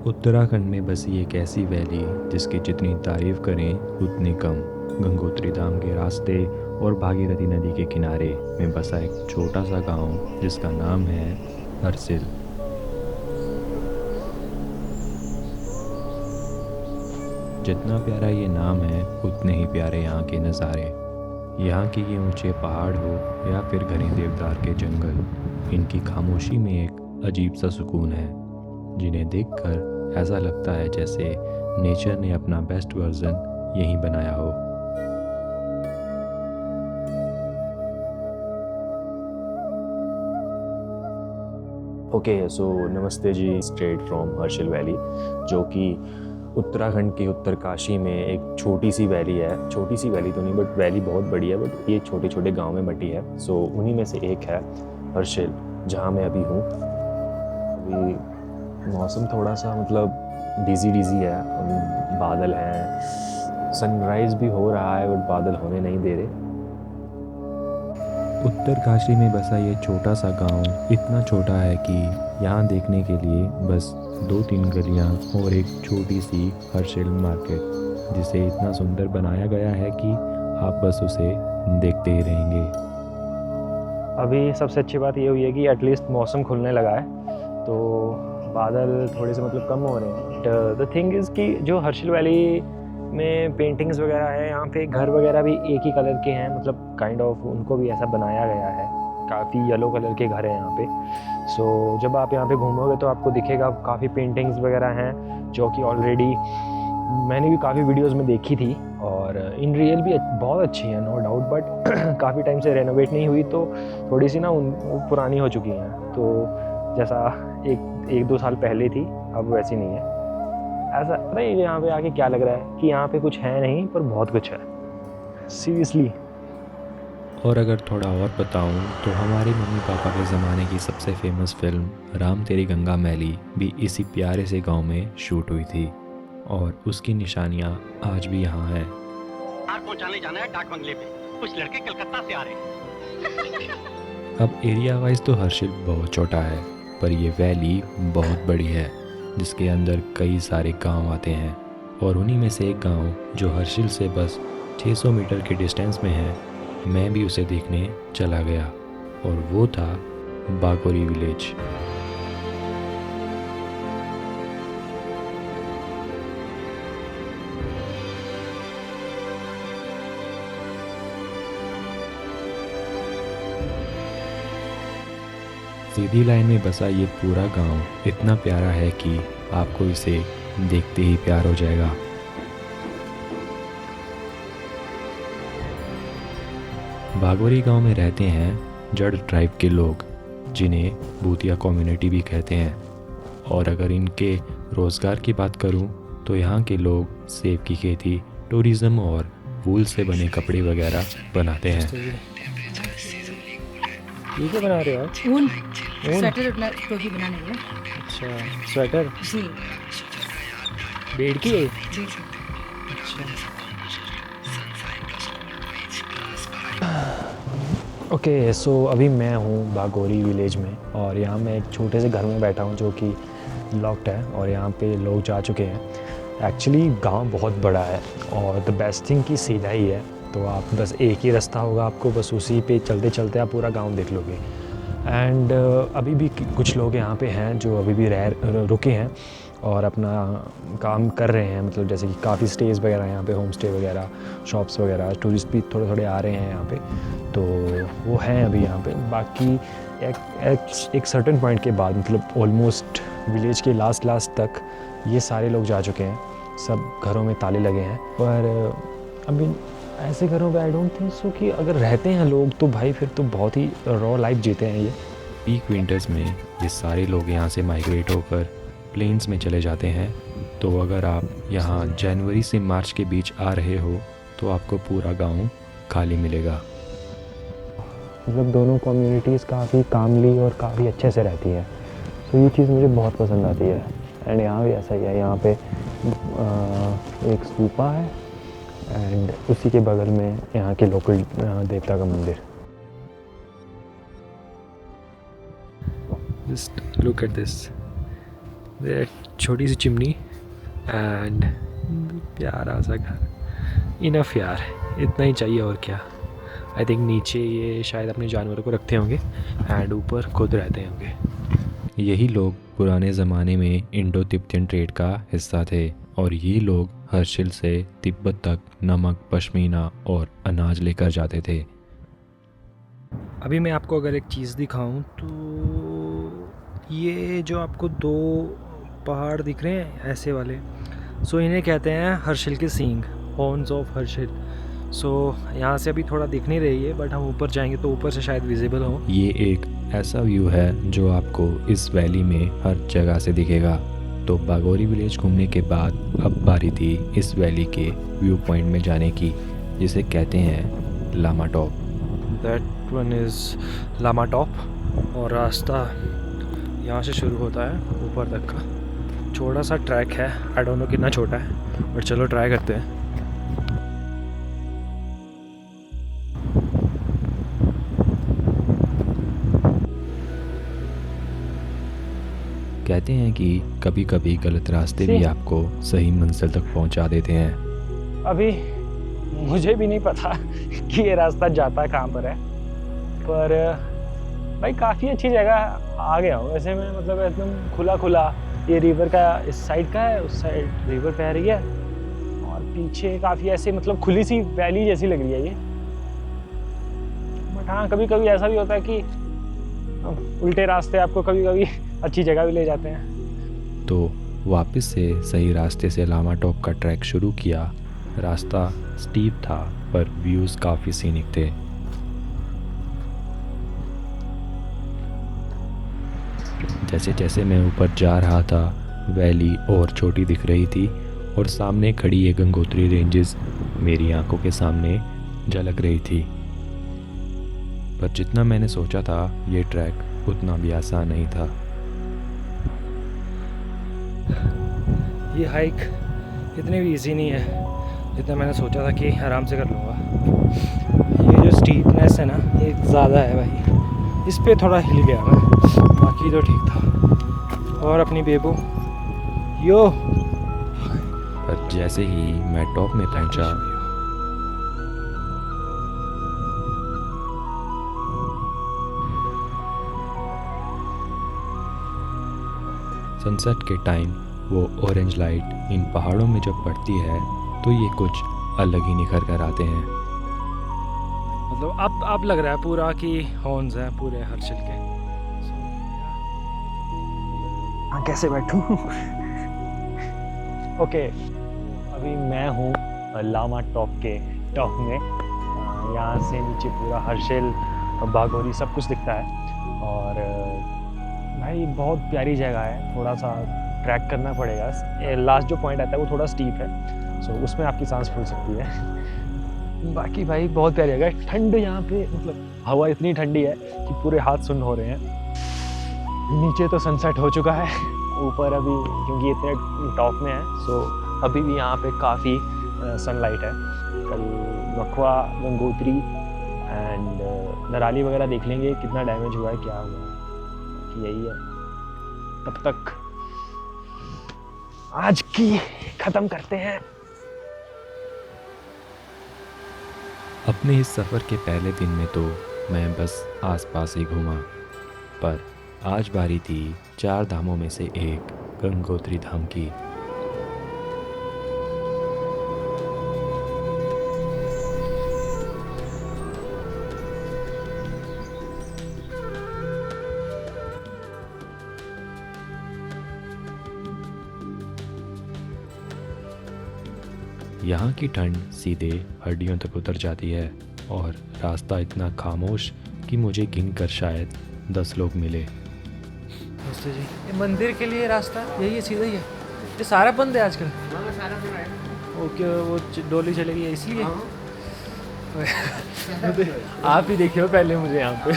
उत्तराखंड में बसी एक ऐसी वैली जिसकी जितनी तारीफ करें उतनी कम। गंगोत्री धाम के रास्ते और भागीरथी नदी के किनारे में बसा एक छोटा सा गांव जिसका नाम है हर्सिल। जितना प्यारा ये नाम है उतने ही प्यारे यहाँ के नज़ारे। यहाँ के ये ऊंचे पहाड़ हो या फिर घने देवदार के जंगल, इनकी खामोशी में एक अजीब सा सुकून है जिन्हें देखकर ऐसा लगता है जैसे नेचर ने अपना बेस्ट वर्जन यहीं बनाया हो। ओके सो नमस्ते जी, स्ट्रेट फ्रॉम हर्षिल वैली, जो कि उत्तराखंड के उत्तरकाशी में एक छोटी सी वैली है। छोटी सी वैली तो नहीं, बट वैली बहुत बड़ी है, बट ये छोटे छोटे गांव में बटी है। सो उन्हीं में से एक है हर्षिल, जहाँ मैं अभी हूँ। अभी मौसम थोड़ा सा मतलब डिजी है, बादल हैं, सनराइज़ भी हो रहा है बट बादल होने नहीं दे रहे। उत्तरकाशी में बसा ये छोटा सा गांव इतना छोटा है कि यहाँ देखने के लिए बस 2-3 गलियाँ और एक छोटी सी हर्षिल मार्केट, जिसे इतना सुंदर बनाया गया है कि आप बस उसे देखते ही रहेंगे। अभी सबसे अच्छी बात ये हुई है कि एटलीस्ट मौसम खुलने लगा है, तो बादल थोड़े से मतलब कम हो रहे हैं। द थिंग इज़ कि जो हर्षिल वैली में पेंटिंग्स वगैरह है, यहाँ पे घर वगैरह भी एक ही कलर के हैं, मतलब काइंड ऑफ उनको भी ऐसा बनाया गया है। काफ़ी येलो कलर के घर हैं यहाँ पे। सो जब आप यहाँ पे घूमोगे तो आपको दिखेगा काफ़ी पेंटिंग्स वगैरह हैं जो कि ऑलरेडी मैंने भी काफ़ी वीडियोस में देखी थी, और इन रियल भी बहुत अच्छी हैं, नो डाउट। बट काफ़ी टाइम से रेनोवेट नहीं हुई, तो थोड़ी सी ना वो पुरानी हो चुकी हैं। तो जैसा एक दो साल पहले थी, अब वैसी नहीं है। ऐसा पता है यहाँ पे आके क्या लग रहा है कि यहाँ पे कुछ है नहीं, पर बहुत कुछ है, सीरियसली। और अगर थोड़ा और बताऊं तो हमारे मम्मी पापा के ज़माने की सबसे फेमस फिल्म राम तेरी गंगा मैली भी इसी प्यारे से गांव में शूट हुई थी, और उसकी निशानियां आज भी यहाँ हैं। पहुंचाने जाना है डाक बंगले पे, कुछ लड़के कलकत्ता से आ रहे हैं। अब एरिया वाइज तो हर्षिल बहुत छोटा है, पर ये वैली बहुत बड़ी है जिसके अंदर कई सारे गांव आते हैं, और उन्हीं में से एक गांव जो हर्षिल से बस 600 मीटर के डिस्टेंस में है, मैं भी उसे देखने चला गया, और वो था बागोरी विलेज। सीधी लाइन में बसा ये पूरा गांव इतना प्यारा है कि आपको इसे देखते ही प्यार हो जाएगा। बागोरी गांव में रहते हैं जड़ ट्राइब के लोग, जिन्हें भूतिया कम्युनिटी भी कहते हैं। और अगर इनके रोज़गार की बात करूं तो यहाँ के लोग सेब की खेती, टूरिज़्म और वूल से बने कपड़े वगैरह बनाते हैं। ये क्या बना रहे हो आप? ऊन स्वेटर टोपी बनाने के लिए। अच्छा, स्वेटर जी बेड की है? जी। ओके सो अभी मैं हूँ बागोरी विलेज में, और यहाँ मैं एक छोटे से घर में बैठा हूँ जो कि लॉक्ड है, और यहाँ पे लोग जा चुके हैं। एक्चुअली गांव बहुत बड़ा है, और द बेस्ट थिंग की सीधा ही है, तो आप बस एक ही रास्ता होगा आपको, बस उसी पे चलते चलते आप पूरा गांव देख लोगे। एंड अभी भी कुछ लोग यहाँ पे हैं जो अभी भी रुके हैं और अपना काम कर रहे हैं, मतलब जैसे कि काफ़ी स्टेज वगैरह यहाँ पे, होम स्टे वगैरह, शॉप्स वगैरह, टूरिस्ट भी थोड़े थोड़े आ रहे हैं यहाँ पे, तो वो हैं अभी यहाँ पे। बाकी एक सर्टेन पॉइंट के बाद, मतलब ऑलमोस्ट विलेज के लास्ट तक ये सारे लोग जा चुके हैं, सब घरों में ताले लगे हैं। पर अभी ऐसे घरों पे आई डोंट थिंक सो कि अगर रहते हैं लोग तो भाई फिर तो बहुत ही रॉ लाइफ जीते हैं ये। पीक विंटर्स में ये सारे लोग यहाँ से माइग्रेट होकर प्लेन्स में चले जाते हैं, तो अगर आप यहाँ जनवरी से मार्च के बीच आ रहे हो तो आपको पूरा गांव खाली मिलेगा। मतलब दोनों कम्युनिटीज़ काफ़ी कामली और काफ़ी अच्छे से रहती है, तो ये चीज़ मुझे बहुत पसंद आती है। एंड यहाँ भी ऐसा ही है, यहाँ पे एक स्तूपा है, एंड उसी के बगल में यहाँ के लोकल देवता का मंदिर। Just look at this. छोटी सी चिमनी एंड प्यारा सा घर, इनफ यार, इतना ही चाहिए और क्या। आई थिंक नीचे ये शायद अपने जानवरों को रखते होंगे एंड ऊपर खुद रहते होंगे। यही लोग पुराने ज़माने में इंडो तिब्बतियन ट्रेड का हिस्सा थे और ये लोग हर्षिल से तिब्बत तक नमक, पश्मीना और अनाज लेकर जाते थे। अभी मैं आपको अगर एक चीज़ दिखाऊं तो ये जो आपको दो पहाड़ दिख रहे हैं ऐसे वाले, सो इन्हें कहते हैं हर्षिल के सींग, हॉर्न्स ऑफ हर्षिल। सो यहाँ से अभी थोड़ा दिख नहीं रही है बट हम ऊपर जाएंगे तो ऊपर से शायद विजिबल हो। ये एक ऐसा व्यू है जो आपको इस वैली में हर जगह से दिखेगा। तो बागोरी विलेज घूमने के बाद अब बारी थी इस वैली के व्यू पॉइंट में जाने की, जिसे कहते हैं Lama Top. That one is Lama Top और रास्ता यहाँ से शुरू होता है ऊपर तक का। छोटा सा ट्रैक है, आई डोंट नो कितना छोटा है बट चलो ट्राई करते हैं। कहते हैं कि कभी कभी गलत रास्ते भी आपको सही मंजिल तक पहुंचा देते हैं। अभी मुझे भी नहीं पता कि ये रास्ता जाता कहाँ पर है, पर भाई काफ़ी अच्छी जगह आ गया हूँ वैसे मैं, मतलब एकदम खुला खुला। ये रिवर का इस साइड का है, उस साइड रिवर बह रही है और पीछे काफ़ी ऐसे मतलब खुली सी वैली जैसी लग रही है ये। बट हाँ, कभी कभी ऐसा भी होता है कि उल्टे रास्ते आपको कभी कभी अच्छी जगह भी ले जाते हैं। तो वापस से सही रास्ते से लामा टॉप का ट्रैक शुरू किया। रास्ता स्टीप था पर व्यूज़ काफ़ी सीनिक थे। जैसे जैसे मैं ऊपर जा रहा था वैली और छोटी दिख रही थी और सामने खड़ी ये गंगोत्री रेंजेस मेरी आंखों के सामने झलक रही थी। पर जितना मैंने सोचा था ये ट्रैक उतना भी आसान नहीं था। ये हाइक इतनी भी इजी नहीं है जितना मैंने सोचा था कि आराम से कर लूँगा। ये जो स्टीपनेस है ना ये ज़्यादा है भाई, इस पे थोड़ा हिल गया मैं, बाकी तो ठीक था। और अपनी बेबू यो। पर जैसे ही मैं टॉप में पहुंचा सनसेट के टाइम वो ऑरेंज लाइट इन पहाड़ों में जब पड़ती है तो ये कुछ अलग ही निखर कर आते हैं। मतलब अब लग रहा है पूरा कि हॉर्न्स हैं पूरे हर्षिल के। हाँ, कैसे बैठूं? ओके, अभी मैं हूँ लामा टॉप के टॉप में। यहाँ से नीचे पूरा हर्षिल, बागोरी सब कुछ दिखता है और भाई बहुत प्यारी जगह है। थोड़ा सा ट्रैक करना पड़ेगा, लास्ट जो पॉइंट आता है वो थोड़ा स्टीप है, सो उसमें आपकी सांस फूल सकती है। बाकी भाई बहुत प्यारी जगह है। ठंड यहाँ पे, मतलब हवा इतनी ठंडी है कि पूरे हाथ सुन्न हो रहे हैं। नीचे तो सनसेट हो चुका है, ऊपर अभी क्योंकि इतने टॉप में है सो अभी भी यहाँ पे काफ़ी सनलाइट है। कल मखवा, गंगोत्री एंड नराली वगैरह देख लेंगे कितना डैमेज हुआ है, क्या हुआ है। यही है, तब तक आज की ख़त्म करते हैं। अपने इस सफ़र के पहले दिन में तो मैं बस आसपास ही घूमा, पर आज बारी थी 4 धामों में से एक गंगोत्री धाम की। यहाँ की ठंड सीधे हड्डियों तक उतर जाती है और रास्ता इतना खामोश कि मुझे गिनकर शायद 10 लोग मिले। नमस्ते जी। ये मंदिर के लिए रास्ता यही है, सीधा ही है? ये सारा बंद है आजकल? ओके, वो डोली चलेगी है इसलिए? आप ही देखे हो पहले मुझे यहाँ पे।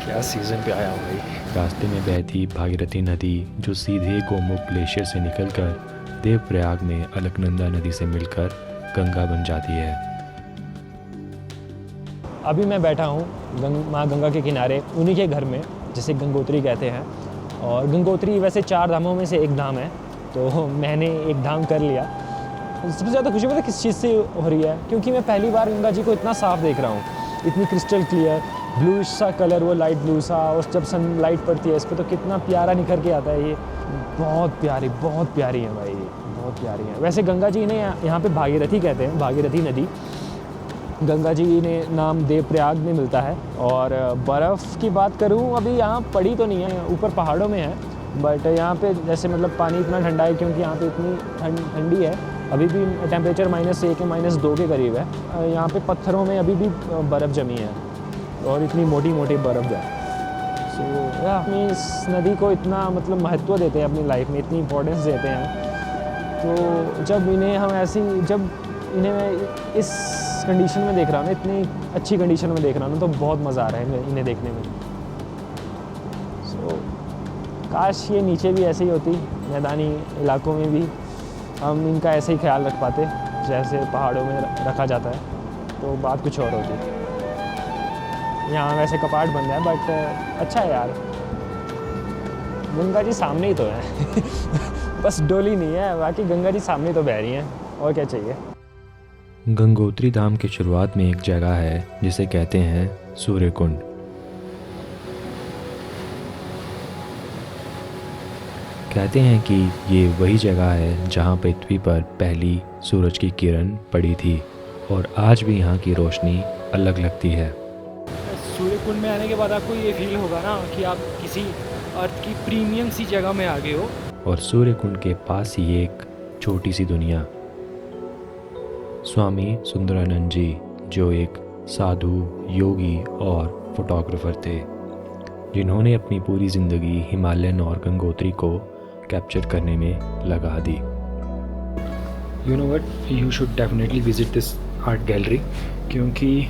क्या सीज़न पे आया हूँ भाई। रास्ते में बहती भागीरथी नदी जो सीधे गोमुख ग्लेशियर से निकलकर देवप्रयाग में अलकनंदा नदी से मिलकर गंगा बन जाती है। अभी मैं बैठा हूँ माँ गंगा के किनारे, उन्हीं के घर में जिसे गंगोत्री कहते हैं। और गंगोत्री वैसे 4 धामों में से एक धाम है, तो मैंने एक धाम कर लिया। सबसे ज़्यादा खुशी पता है किस चीज़ से हो रही है, क्योंकि मैं पहली बार गंगा जी को इतना साफ़ देख रहा हूँ, इतनी क्रिस्टल क्लियर, ब्लू सा कलर, वो लाइट ब्लू सा, और जब सन लाइट पड़ती है इस पर तो कितना प्यारा निखर के आता है। ये बहुत प्यारी है भाई, बहुत प्यारी है। वैसे गंगा जी ने यहाँ पे भागीरथी कहते हैं, भागीरथी नदी गंगा जी ने नाम देवप्रयाग में मिलता है। और बर्फ़ की बात करूँ, अभी यहाँ पड़ी तो नहीं है, ऊपर पहाड़ों में है, बट यहाँ पे जैसे मतलब पानी इतना ठंडा है क्योंकि यहाँ पे इतनी ठंडी है। अभी भी टेम्परेचर -1 या -2 के करीब है। यहाँ पे पत्थरों में अभी भी बर्फ़ जमी है और इतनी मोटी मोटी बर्फ़ है। सो अपनी इस नदी को इतना मतलब महत्व देते हैं अपनी लाइफ में, इतनी इम्पोर्टेंस देते हैं। तो जब इन्हें मैं इस कंडीशन में देख रहा हूँ ना, इतनी अच्छी कंडीशन में देख रहा हूँ ना, तो बहुत मज़ा आ रहा है इन्हें देखने में। सो काश ये नीचे भी ऐसे ही होती, मैदानी इलाकों में भी हम इनका ऐसे ही ख्याल रख पाते जैसे पहाड़ों में रखा जाता है, तो बात कुछ और होती। यहाँ वैसे कपाट बंद है, बट अच्छा है यार, गंगा जी सामने ही तो है बस डोली नहीं है, बाकी गंगा जी सामने तो बह रही हैं, और क्या चाहिए। गंगोत्री धाम की शुरुआत में एक जगह है जिसे कहते हैं सूर्य कुंड। कहते हैं कि ये वही जगह है जहाँ पृथ्वी पर पहली सूरज की किरण पड़ी थी, और आज भी यहाँ की रोशनी अलग लगती है। सूर्य कुंड में आने के बाद आपको ये फील होगा ना कि आप किसी अर्थ की प्रीमियम सी जगह में आ गए हो। और सूर्य कुंड के पास ही एक छोटी सी दुनिया। स्वामी सुंदरानंद जी, जो एक साधु, योगी और फोटोग्राफर थे, जिन्होंने अपनी पूरी ज़िंदगी हिमालयन और गंगोत्री को कैप्चर करने में लगा दी। You know what, you should definitely visit this art gallery, क्योंकि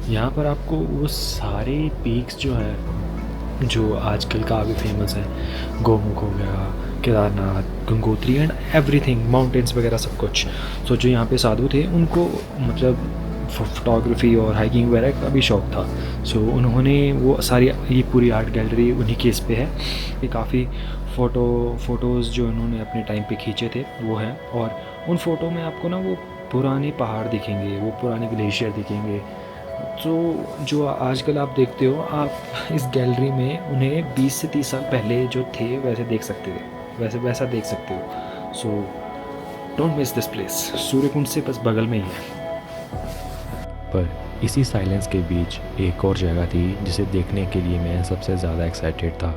यहाँ पर आपको वो सारे पीक्स जो हैं जो आजकल काफ़ी फेमस हैं, गोमुख हो गया, Kedarnath, Gangotri and everything, mountains वगैरह सब कुछ। सो जो यहाँ पे साधु थे उनको मतलब फोटोग्राफी और हाइकिंग वगैरह का भी शौक़ था। सो उन्होंने वो सारी, ये पूरी आर्ट गैलरी उन्हीं केस पे है। ये काफ़ी फ़ोटोज़ जो उन्होंने अपने टाइम पे खींचे थे वो हैं, और उन फ़ोटो में आपको ना वो पुराने पहाड़ दिखेंगे, वो पुराने ग्लेशियर दिखेंगे। तो जो आजकल आप देखते हो, आप इस गैलरी में उन्हें 20 से 30 साल पहले जो थे वैसे देख सकते थे, वैसा देख सकते हो। So don't miss this place. Suryakund से बस बगल में ही है। पर इसी साइलेंस के बीच एक और जगह थी जिसे देखने के लिए मैं सबसे ज़्यादा एक्साइटेड था।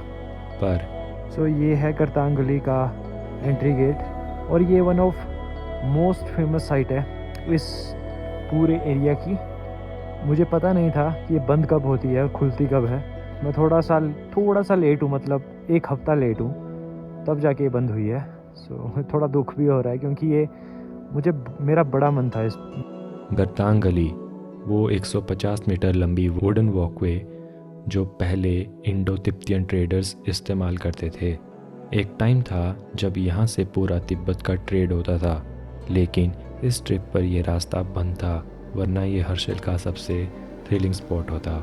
पर सो ये है करतांगुली का एंट्री गेट, और ये one of most famous site है इस पूरे एरिया की। मुझे पता नहीं था कि ये बंद कब होती है और खुलती कब है। मैं थोड़ा सा लेट हूँ, मतलब 1 हफ़्ता लेट हूँ, तब जाके ये बंद हुई है। सो थोड़ा दुख भी हो रहा है, क्योंकि ये मेरा बड़ा मन था इस। गर्तांगली वो 150 मीटर लंबी वुडन वॉकवे जो पहले इंडो तिब्बतियन ट्रेडर्स इस्तेमाल करते थे। एक टाइम था जब यहाँ से पूरा तिब्बत का ट्रेड होता था, लेकिन इस ट्रिप पर यह रास्ता बंद था, वरना ये हर्षिल का सबसे थ्रिलिंग स्पॉट होता।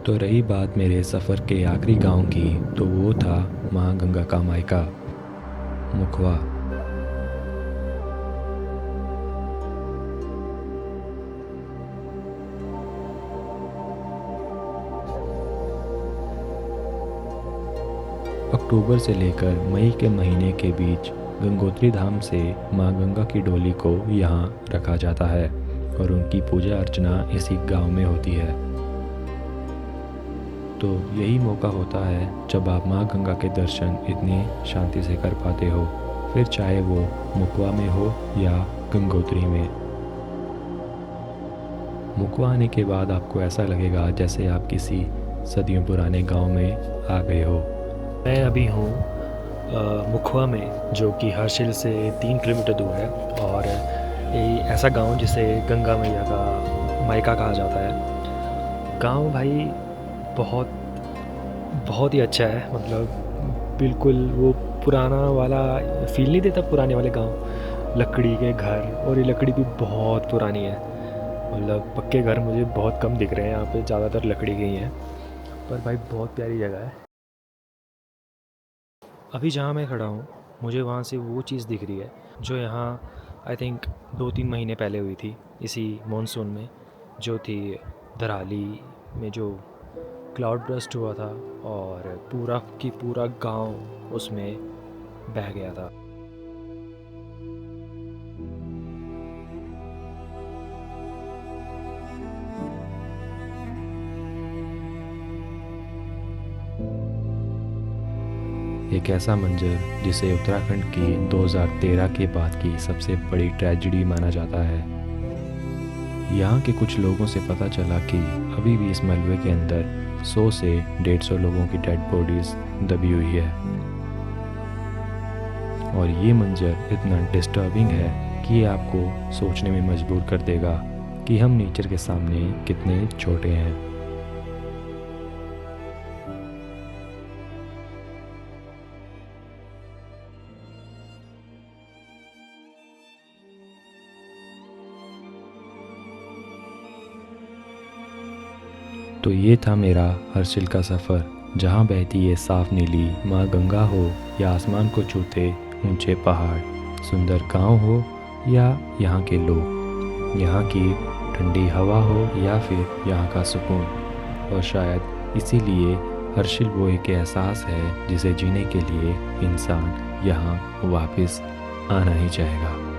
तो रही बात मेरे सफ़र के आखिरी गांव की, तो वो था माँ गंगा का मायका, मुखवा। अक्टूबर से लेकर मई के महीने के बीच गंगोत्री धाम से माँ गंगा की डोली को यहाँ रखा जाता है, और उनकी पूजा अर्चना इसी गांव में होती है। तो यही मौका होता है जब आप माँ गंगा के दर्शन इतनी शांति से कर पाते हो, फिर चाहे वो मुखवा में हो या गंगोत्री में। मुखवा आने के बाद आपको ऐसा लगेगा जैसे आप किसी सदियों पुराने गांव में आ गए हो। मैं अभी हूँ मुखवा में, जो कि हर्षिल से 3 किलोमीटर दूर है, और ये ऐसा गांव जिसे गंगा मैया का मायका कहा जाता है। गांव भाई बहुत ही अच्छा है, मतलब बिल्कुल वो पुराना वाला फील नहीं देता, पुराने वाले गांव, लकड़ी के घर, और ये लकड़ी भी बहुत पुरानी है, मतलब पक्के घर मुझे बहुत कम दिख रहे हैं यहाँ पे, ज़्यादातर लकड़ी के ही हैं। पर भाई बहुत प्यारी जगह है। अभी जहाँ मैं खड़ा हूँ मुझे वहाँ से वो चीज़ दिख रही है जो यहाँ आई थिंक 2-3 महीने पहले हुई थी इसी मॉनसून में, जो थी धराली में जो क्लाउड बर्स्ट हुआ था और पूरा की पूरा गांव उसमें बह गया था। एक ऐसा मंजर जिसे उत्तराखंड की 2013 के बाद की सबसे बड़ी ट्रेजिडी माना जाता है। यहाँ के कुछ लोगों से पता चला कि अभी भी इस मलबे के अंदर 100 से 150 लोगों की डेड बॉडीज दबी हुई है। और ये मंजर इतना डिस्टर्बिंग है कि ये आपको सोचने में मजबूर कर देगा कि हम नेचर के सामने कितने छोटे हैं। तो ये था मेरा हर्षिल का सफ़र, जहाँ बहती ये साफ नीली माँ गंगा हो या आसमान को छूते ऊंचे पहाड़, सुंदर गांव हो या यहाँ के लोग, यहाँ की ठंडी हवा हो या फिर यहाँ का सुकून। और शायद इसीलिए हर्षिल वो एक एहसास है जिसे जीने के लिए इंसान यहाँ वापस आना ही चाहेगा।